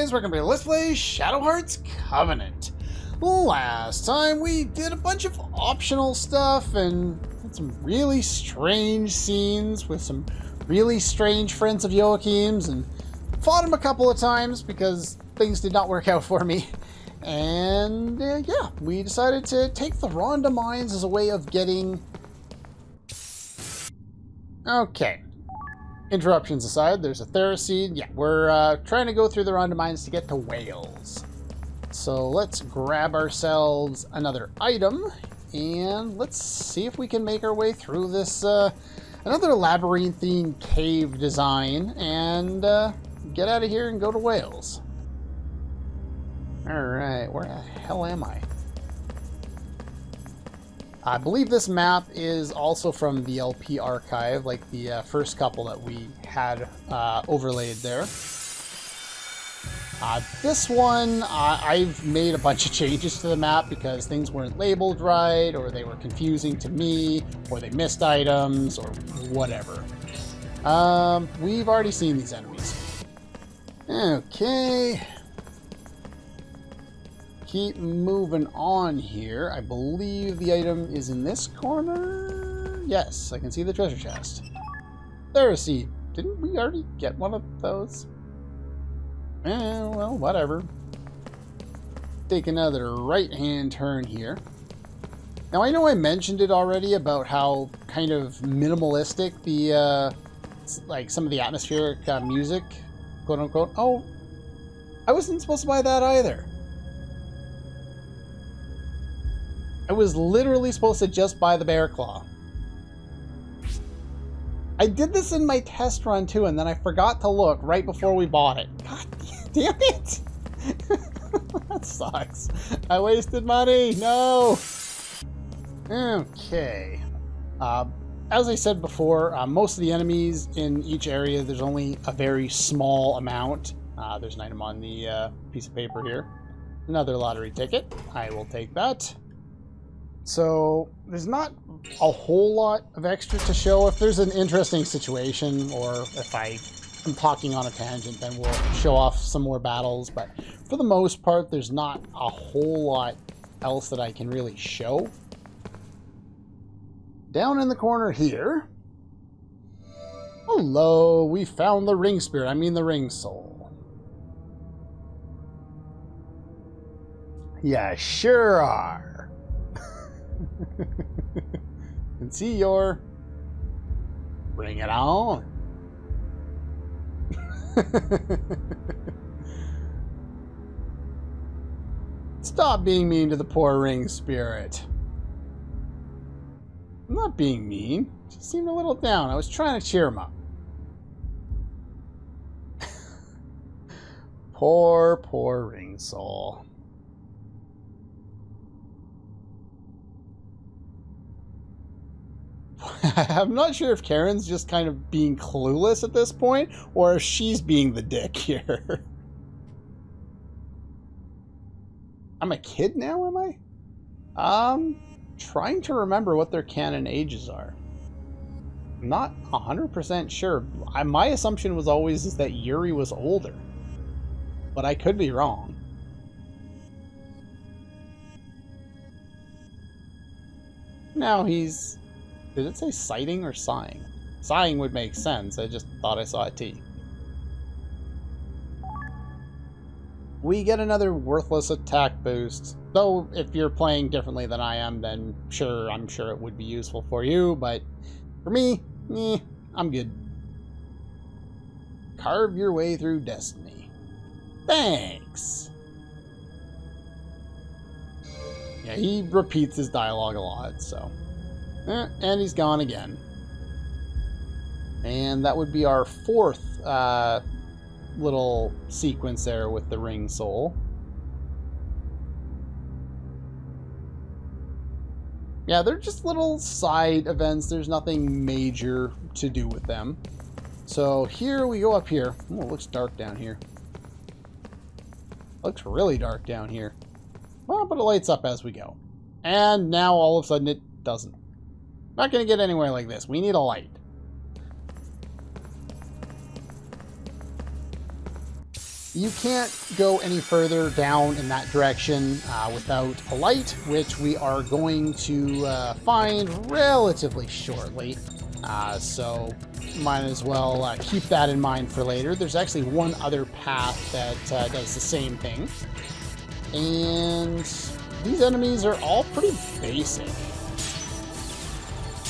guys, welcome to Let's Play Shadow Hearts Covenant. Last time we did a bunch of optional stuff and had some really strange scenes with some really strange friends of Joachim's and fought him a couple of times because things did not work out for me. And yeah, we decided to take the Rhonda mines as a way of getting... Okay. Interruptions aside, there's a Theraseed. Yeah, we're trying to go through the Rhonda mines to get to Wales. So let's grab ourselves another item, and let's see if we can make our way through this, another labyrinthine cave design, and get out of here and go to Wales. Alright, where the hell am I? I believe this map is also from the LP archive, like the first couple that we had overlaid there. This one, I've made a bunch of changes to the map because things weren't labeled right, or they were confusing to me, or they missed items, or whatever. We've already seen these enemies. Okay. Keep moving on here. I believe the item is in this corner. Yes, I can see the treasure chest. Theraseed. Didn't we already get one of those? Well, whatever. Take another right-hand turn here. Now, I know I mentioned it already about how kind of minimalistic the, like, some of the atmospheric music, quote-unquote. Oh, I wasn't supposed to buy that either. I was literally supposed to just buy the bear claw. I did this in my test run too, and then I forgot to look right before we bought it. God damn it! That sucks. I wasted money. No. Okay. As I said before, most of the enemies in each area, there's only a very small amount. There's an item on the piece of paper here. Another lottery ticket. I will take that. So there's not a whole lot of extra to show. If there's an interesting situation, or if I'm talking on a tangent, then we'll show off some more battles. But for the most part, there's not a whole lot else that I can really show. Down in the corner here. Hello, we found the ring spirit. I mean the ring soul. Yeah, sure are. And see your... Bring it on. Stop being mean to the poor ring spirit. I'm not being mean. Just seemed a little down. I was trying to cheer him up. Poor ring soul. I'm not sure if Karen's just kind of being clueless at this point, or if she's being the dick here. I'm a kid now, am I? Trying to remember what their canon ages are. I'm not 100% sure. My assumption was always is that Yuri was older, but I could be wrong. Now he's... Did it say sighting or sighing? Sighing would make sense. I just thought I saw a T. We get another worthless attack boost. Though, if you're playing differently than I am, then sure, I'm sure it would be useful for you. But for me, I'm good. Carve your way through destiny. Thanks! Yeah, he repeats his dialogue a lot, so... and he's gone again. And that would be our fourth little sequence there with the ring soul. Yeah, they're just little side events. There's nothing major to do with them. So here we go up here. Oh, it looks dark down here. Looks really dark down here. Well, but it lights up as we go. And now all of a sudden it doesn't. Not going to get anywhere like this. We need a light. You can't go any further down in that direction without a light, which we are going to find relatively shortly. So might as well keep that in mind for later. There's actually one other path that does the same thing. And these enemies are all pretty basic.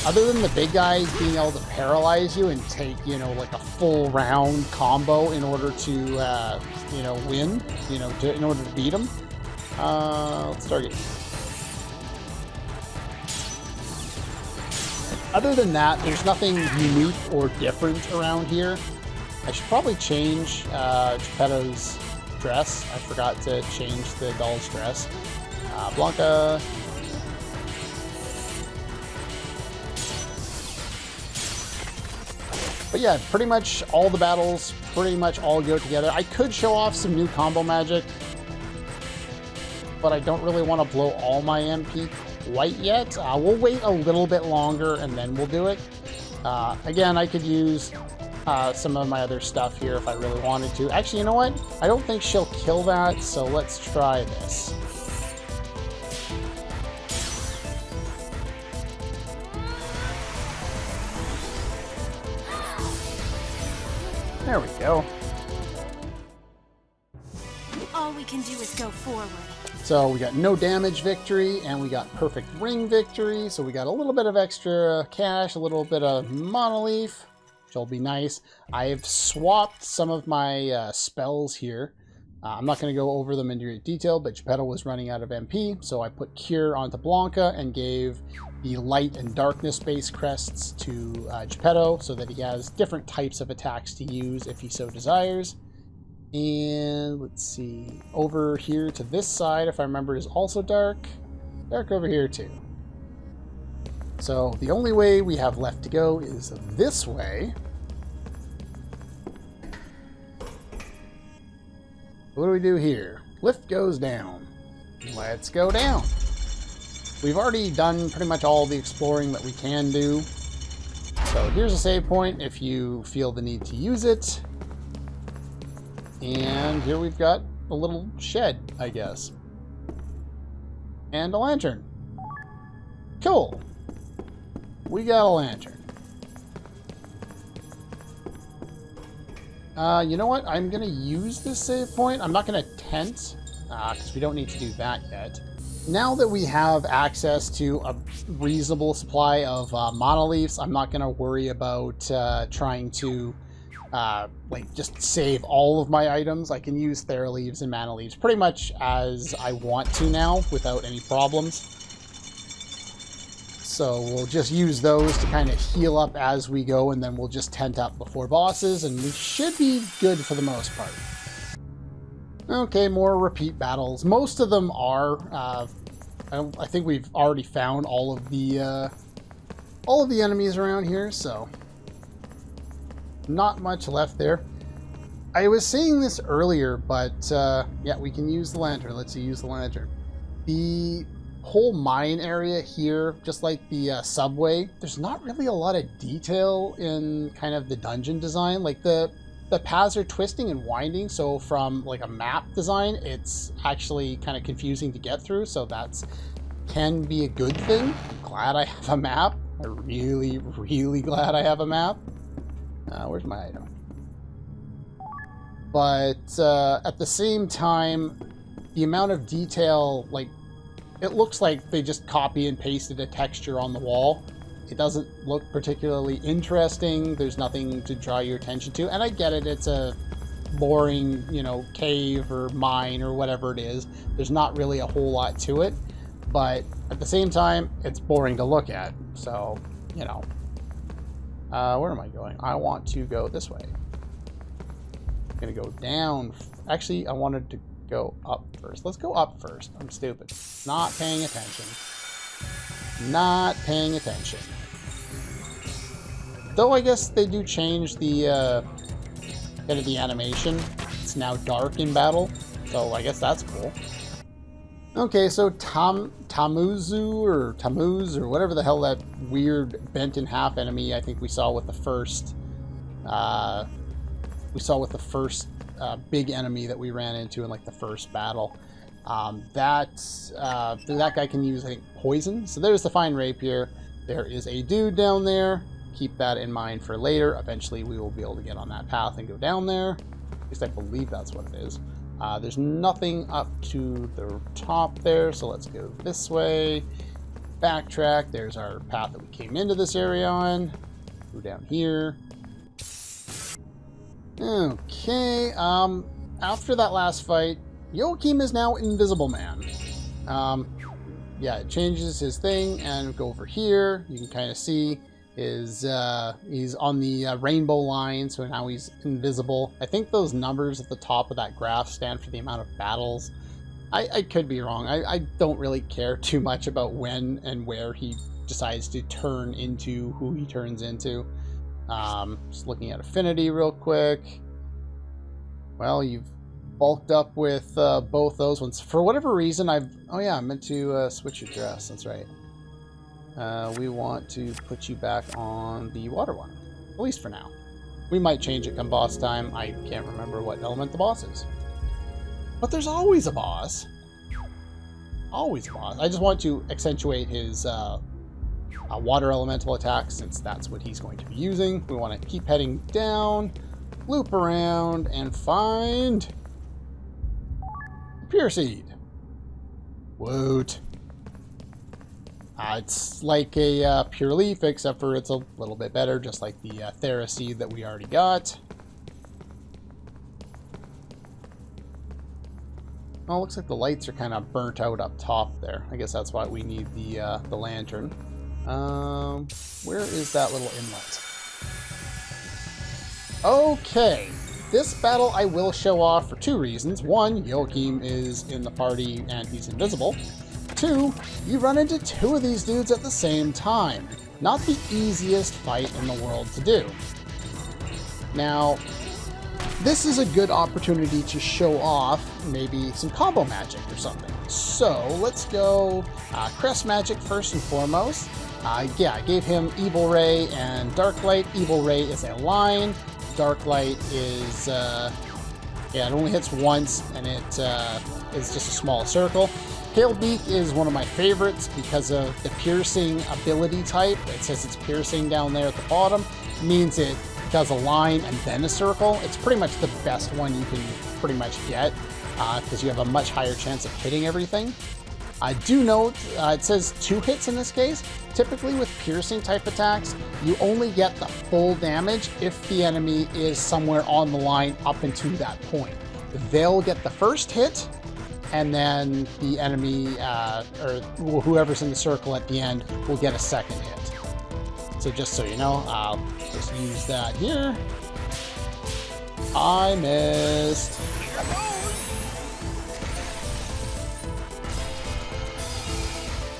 Other than the big guy being able to paralyze you and take, you know, like a full round combo in order to, you know, win, you know, in order to beat him. Let's target. Other than that, there's nothing unique or different around here. I should probably change Geppetto's dress. I forgot to change the doll's dress. Blanca. But yeah, pretty much all the battles pretty much all go together. I could show off some new combo magic, but I don't really want to blow all my MP quite yet. We'll wait a little bit longer and then we'll do it. Again, I could use some of my other stuff here if I really wanted to. Actually, you know what? I don't think she'll kill that, so let's try this. There we go. All we can do is go forward. So we got no damage victory, and we got perfect ring victory. So we got a little bit of extra cash, a little bit of monolith, which will be nice. I've swapped some of my spells here. I'm not going to go over them in great detail, but Geppetto was running out of MP, so I put Cure onto Blanca and gave the light and darkness based crests to Geppetto so that he has different types of attacks to use if he so desires. And let's see, over here to this side, if I remember, is also dark. Dark over here too. So the only way we have left to go is this way. What do we do here? Lift goes down. Let's go down. We've already done pretty much all the exploring that we can do. So here's a save point if you feel the need to use it. And here we've got a little shed, I guess. And a lantern. Cool. We got a lantern. You know what? I'm going to use this save point. I'm not going to tent, because we don't need to do that yet. Now that we have access to a reasonable supply of monoliths, I'm not going to worry about trying to like just save all of my items. I can use Thera-leaves and mana leaves pretty much as I want to now without any problems. So we'll just use those to kind of heal up as we go, and then we'll just tent up before bosses, and we should be good for the most part. Okay, more repeat battles. Most of them are. I think we've already found all of the enemies around here, so not much left there. I was saying this earlier, but yeah, we can use the lantern. Let's use the lantern. The whole mine area here, just like the subway, there's not really a lot of detail in kind of the dungeon design. Like the paths are twisting and winding, so from like a map design, it's actually kind of confusing to get through, so that's can be a good thing. I'm glad I have a map. I'm really, really glad I have a map. Where's my item? But at the same time, the amount of detail, like, it looks like they just copy and pasted a texture on the wall. It doesn't look particularly interesting. There's nothing to draw your attention to. And I get it. It's a boring, you know, cave or mine or whatever it is. There's not really a whole lot to it. But at the same time, it's boring to look at. So, you know. Where am I going? I want to go this way. I'm going to go down. Actually, I wanted to go up first. Let's go up first. I'm stupid. Not paying attention. Not paying attention. Though I guess they do change the kind of the animation. It's now dark in battle, so I guess that's cool. Okay, so Tamuz or whatever the hell that weird bent in half enemy I think we saw with the first big enemy that we ran into in like the first battle. That guy can use, I think, poison. So there's the fine rapier. There is a dude down there. Keep that in mind for later. Eventually we will be able to get on that path and go down there. At least I believe that's what it is. There's nothing up to the top there, so let's go this way. Backtrack. There's our path that we came into this area on. Go down here. Okay, after that last fight, Joachim is now Invisible Man. Yeah, it changes his thing, and go over here. You can kind of see he's on the rainbow line, so now he's invisible. I think those numbers at the top of that graph stand for the amount of battles. I could be wrong. I don't really care too much about when and where he decides to turn into who he turns into. Just looking at affinity real quick. Well, you've bulked up with both those ones. For whatever reason, oh yeah, I meant to switch your dress. That's right. We want to put you back on the water one, at least for now. We might change it come boss time. I can't remember what element the boss is. But there's always a boss. Always a boss. I just want to accentuate his water elemental attack, since that's what he's going to be using. We want to keep heading down, loop around, and find Pure Seed. Woot. It's like a Pure Leaf, except for it's a little bit better, just like the Thera Seed that we already got. Oh, looks like the lights are kind of burnt out up top there. I guess that's why we need the lantern. Where is that little inlet? Okay, this battle I will show off for two reasons. One, Joachim is in the party and he's invisible. Two, you run into two of these dudes at the same time. Not the easiest fight in the world to do. Now, this is a good opportunity to show off maybe some combo magic or something. So let's go Crest Magic first and foremost. Yeah, I gave him Evil Ray and Dark Light. Evil Ray is a line. Dark Light is, yeah, it only hits once, and it is just a small circle. Pale Beak is one of my favorites because of the piercing ability type. It says it's piercing down there at the bottom. It means it does a line and then a circle. It's pretty much the best one you can pretty much get because you have a much higher chance of hitting everything. I do note it says 2 hits in this case. Typically with piercing type attacks, you only get the full damage if the enemy is somewhere on the line up into that point. They'll get the first hit, and then the enemy or whoever's in the circle at the end will get a second hit. So just so you know, I'll just use that here. I missed.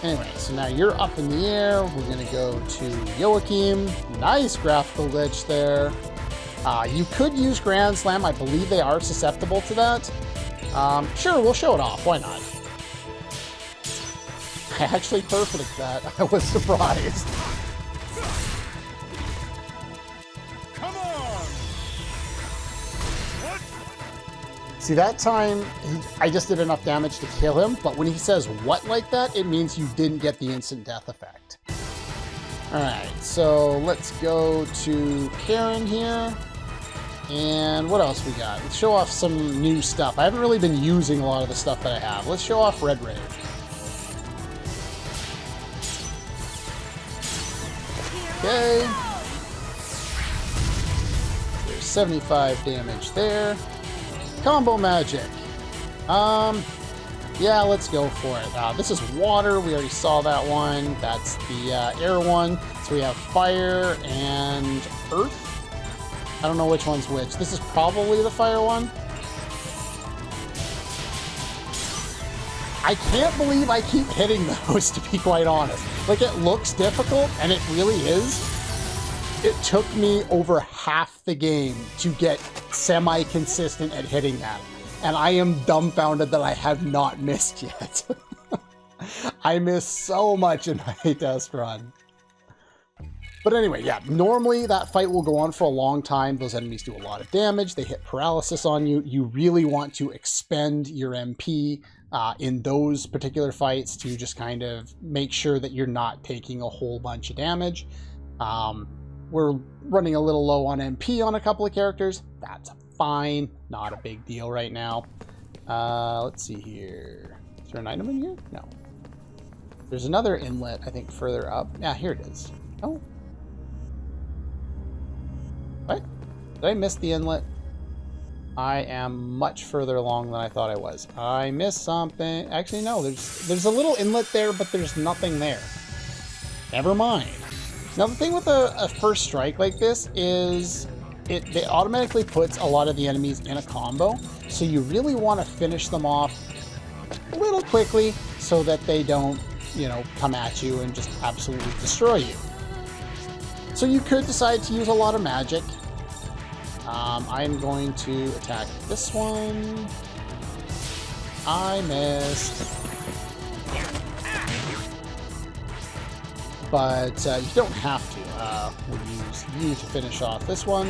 Anyway, so now you're up in the air. We're going to go to Joachim. Nice graphical glitch there. You could use Grand Slam. I believe they are susceptible to that. Sure, we'll show it off. Why not? I actually perfected that. I was surprised. Come on! What? See, that time, I just did enough damage to kill him, but when he says what like that, it means you didn't get the instant death effect. Alright, so let's go to Karen here. And what else we got? Let's show off some new stuff. I haven't really been using a lot of the stuff that I have. Let's show off Red Rage. Okay. There's 75 damage there. Combo magic. Yeah, let's go for it. This is water. We already saw that one. That's the air one. So we have fire and earth. I don't know which one's which. This is probably the fire one. I can't believe I keep hitting those, to be quite honest. Like, it looks difficult, and it really is. It took me over half the game to get semi-consistent at hitting that. And I am dumbfounded that I have not missed yet. I missed so much in my test run. But anyway, yeah, normally that fight will go on for a long time. Those enemies do a lot of damage. They hit paralysis on you. You really want to expend your MP in those particular fights to just kind of make sure that you're not taking a whole bunch of damage. We're running a little low on MP on a couple of characters. That's fine. Not a big deal right now. Let's see here. Is there an item in here? No. There's another inlet, I think, further up. Yeah, here it is. Oh. What? Did I miss the inlet? I am much further along than I thought I was. I missed something. Actually, no. There's a little inlet there, but there's nothing there. Never mind. Now, the thing with a first strike like this is it automatically puts a lot of the enemies in a combo. So you really want to finish them off a little quickly so that they don't, you know, come at you and just absolutely destroy you. So you could decide to use a lot of magic. I'm going to attack this one. I missed. But you don't have to. We'll use you to finish off this one.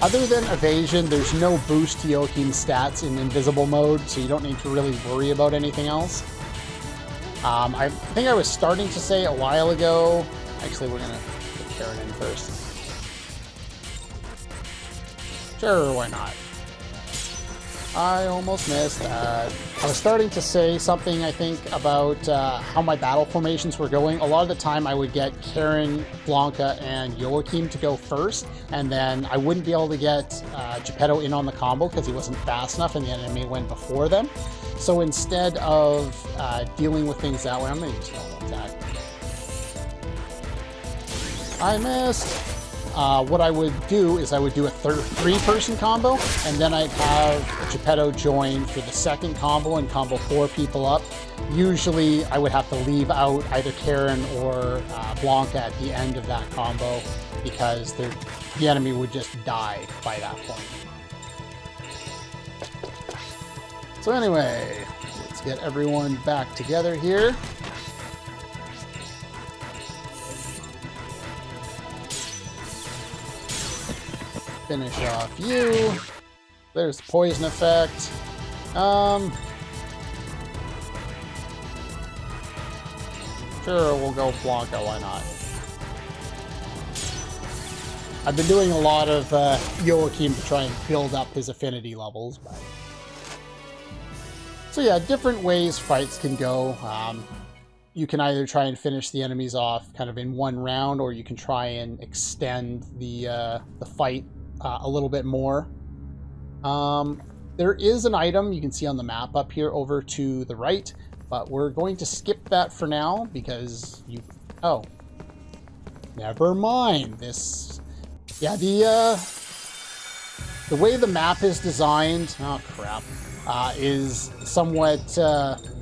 Other than evasion, there's no boost to Joachim's stats in invisible mode, so you don't need to really worry about anything else. I think I was starting to say a while ago. Actually, we're going to put Karen in first. Sure, why not? I almost missed that. I was starting to say something, I think, about how my battle formations were going. A lot of the time I would get Karen, Blanca, and Joachim to go first, and then I wouldn't be able to get Geppetto in on the combo because he wasn't fast enough and the enemy went before them. So instead of dealing with things that way, I'm going to use normal attack. I missed. What I would do is I would do a three-person combo, and then I'd have Geppetto join for the second combo and combo 4 people up. Usually I would have to leave out either Karen or Blanca at the end of that combo because the enemy would just die by that point. So anyway, let's get everyone back together here. Finish off you. There's the poison effect. Sure, we'll go Blanca, why not? I've been doing a lot of Joachim to try and build up his affinity levels, but... So yeah, different ways fights can go. You can either try and finish the enemies off kind of in one round, or you can try and extend the fight a little bit more. There is an item you can see on the map up here over to the right, but we're going to skip that for now because you... Oh. Never mind. This... Yeah, the way the map is designed... Oh, crap. Is somewhat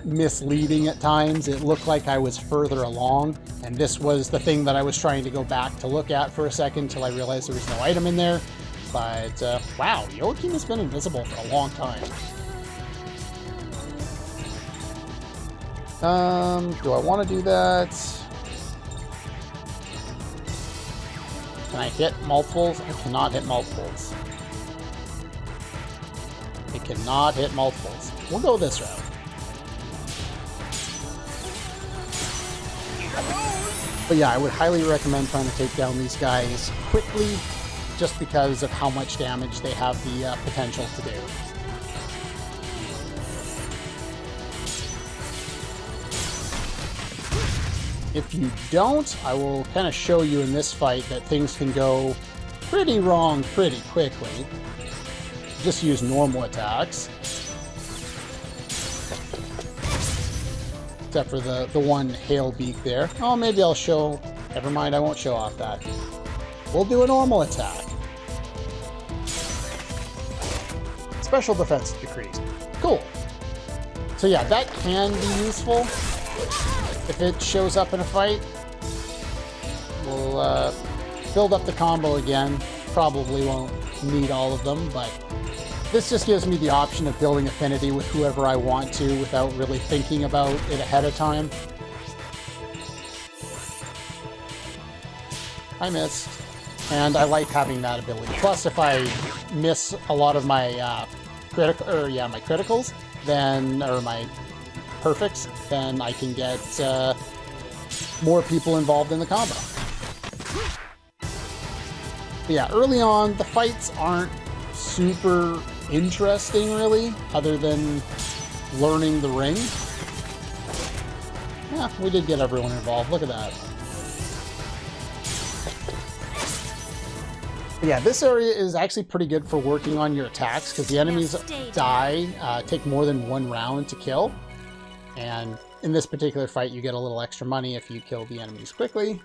misleading at times. It looked like I was further along, and this was the thing that I was trying to go back to look at for a second until I realized there was no item in there. But, wow, Joachim has been invisible for a long time. Do I want to do that? Can I hit multiples? I cannot hit multiples. It cannot hit multiples. We'll go this route. But yeah, I would highly recommend trying to take down these guys quickly, just because of how much damage they have the potential to do. If you don't, I will kind of show you in this fight that things can go pretty wrong pretty quickly. Just use normal attacks. Except for the one hail beak there. Oh, maybe I'll show... Never mind, I won't show off that. We'll do a normal attack. Special defense decreased. Cool. So yeah, that can be useful if it shows up in a fight. We'll build up the combo again. Probably won't need all of them, but this just gives me the option of building affinity with whoever I want to without really thinking about it ahead of time. I missed. And I like having that ability. Plus, if I miss a lot of my my criticals, then, or my perfects, then I can get more people involved in the combo. But yeah, early on, the fights aren't super interesting, really, other than learning the ring. Yeah, we did get everyone involved. Look at that. But yeah, this area is actually pretty good for working on your attacks because the enemies take more than one round to kill. And in this particular fight, you get a little extra money if you kill the enemies quickly.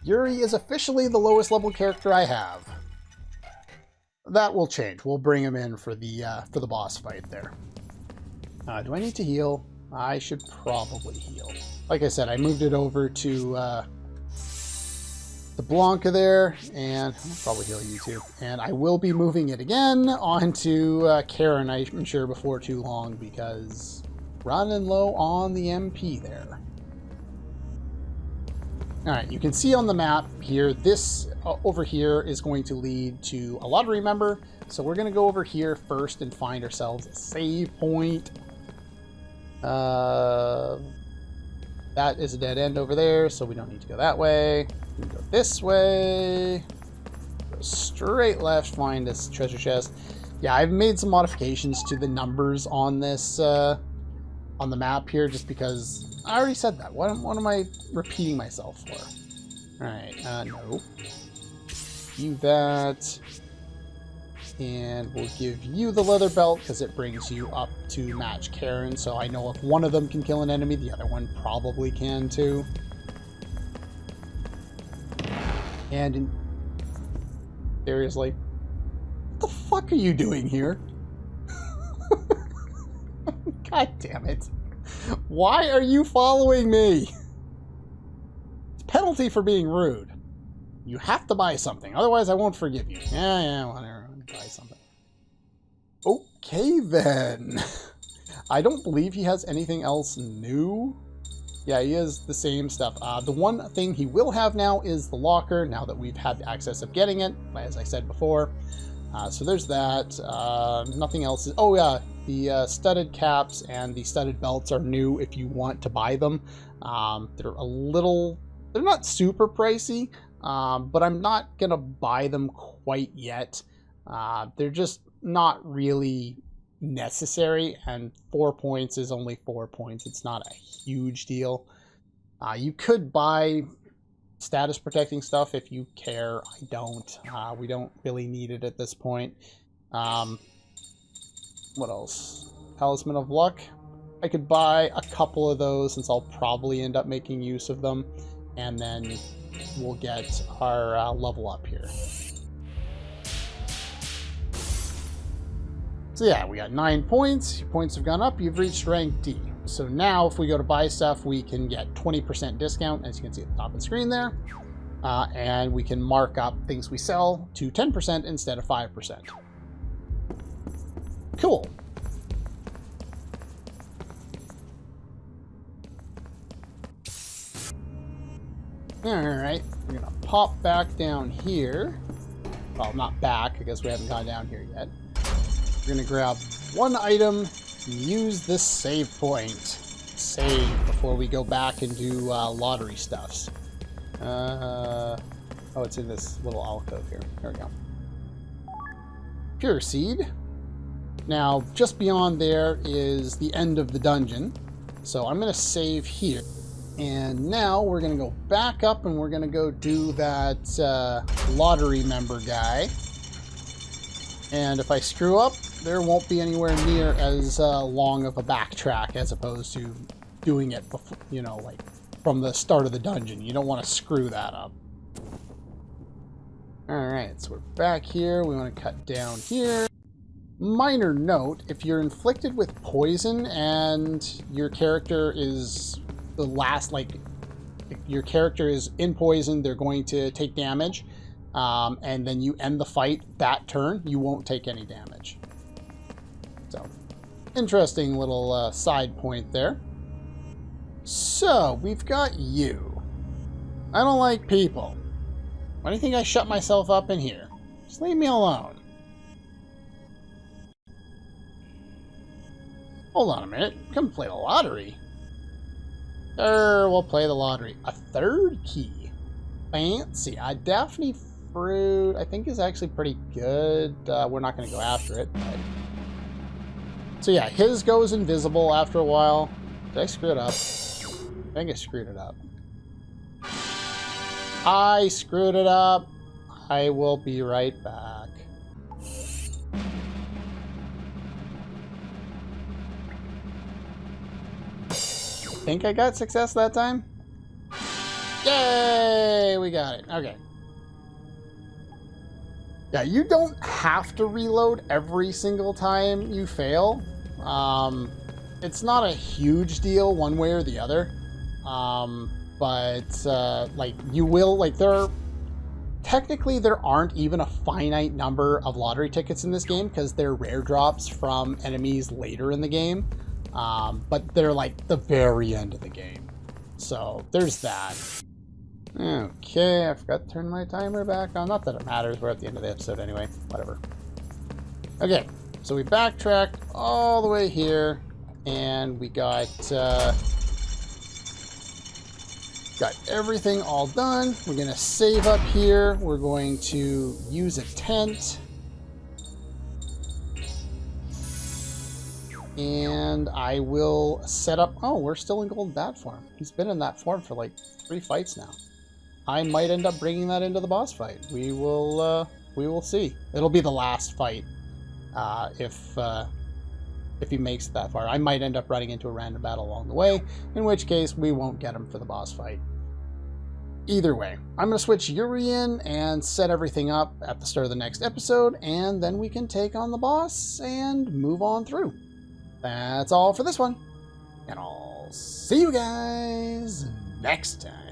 Yuri is officially the lowest level character I have. That will change. We'll bring him in for the boss fight there. Do I need to heal? I should probably heal. Like I said, I moved it over to the Blanca there, and I'll probably heal you too. And I will be moving it again onto Karen, I'm sure, before too long, because running low on the MP there. Alright, you can see on the map here, this over here is going to lead to a lottery member, so we're going to go over here first and find ourselves a save point. That is a dead end over there, so we don't need to go that way. We can go this way. Go straight left, find this treasure chest. Yeah, I've made some modifications to the numbers on this, on the map here, just because I already said that. What am I repeating myself for? Alright, no. You that. And we'll give you the leather belt because it brings you up to match Karen. So I know if one of them can kill an enemy, the other one probably can too. And seriously, what the fuck are you doing here? God damn it. Why are you following me? It's penalty for being rude. You have to buy something, otherwise I won't forgive you. Yeah, whatever. Buy something. Okay, then. I don't believe he has anything else new. Yeah, he has the same stuff. The one thing he will have now is the locker, now that we've had the access of getting it, as I said before. So there's that. Nothing else is... Oh, yeah. The studded caps and the studded belts are new if you want to buy them. They're a little... They're not super pricey, but I'm not going to buy them quite yet. They're just not really necessary, and 4 points is only 4 points. It's not a huge deal. You could buy status protecting stuff if you care. I don't. We don't really need it at this point. What else? Talisman of Luck. I could buy a couple of those since I'll probably end up making use of them, and then we'll get our level up here. So yeah, we got 9 points. Your points have gone up. You've reached rank D. So now if we go to buy stuff, we can get 20% discount, as you can see at the top of the screen there. And we can mark up things we sell to 10% instead of 5%. Cool. Alright, we're going to pop back down here. Well, not back, I guess we haven't gone down here yet. We're going to grab one item and use this save point. Save before we go back and do lottery stuffs. Oh, it's in this little alcove here. There we go. Pure Seed. Now, just beyond there is the end of the dungeon. So I'm going to save here. And now we're going to go back up and we're going to go do that lottery member guy. And if I screw up, there won't be anywhere near as long of a backtrack as opposed to doing it before, you know, like from the start of the dungeon. You don't want to screw that up. Alright, so we're back here. We want to cut down here. Minor note, if you're inflicted with poison and your character is the last, like, if your character is in poison, they're going to take damage. And then you end the fight that turn, you won't take any damage. So, interesting little side point there. So, we've got you. I don't like people. Why do you think I shut myself up in here? Just leave me alone. Hold on a minute. Come play the lottery. Sure, we'll play the lottery. A third key. Fancy. A Daphne fruit, I think, is actually pretty good. We're not going to go after it. But... So yeah, his goes invisible after a while. Did I screw it up? I think I screwed it up. I screwed it up. I will be right back. Think I got success that time? Yay! We got it. Okay. Yeah, you don't have to reload every single time you fail. It's not a huge deal one way or the other. Like, you will, like, technically there aren't even a finite number of lottery tickets in this game because they're rare drops from enemies later in the game. But they're, like, the very end of the game. So, there's that. Okay, I forgot to turn my timer back on. Not that it matters, we're at the end of the episode anyway. Whatever. Okay, so we backtracked all the way here, and we got everything all done. We're going to save up here. We're going to use a tent. And I will set up... Oh, we're still in Golden Bat form. He's been in that form for like 3 fights now. I might end up bringing that into the boss fight. We will see. It'll be the last fight if he makes it that far. I might end up running into a random battle along the way, in which case we won't get him for the boss fight. Either way, I'm going to switch Yuri in and set everything up at the start of the next episode, and then we can take on the boss and move on through. That's all for this one, and I'll see you guys next time.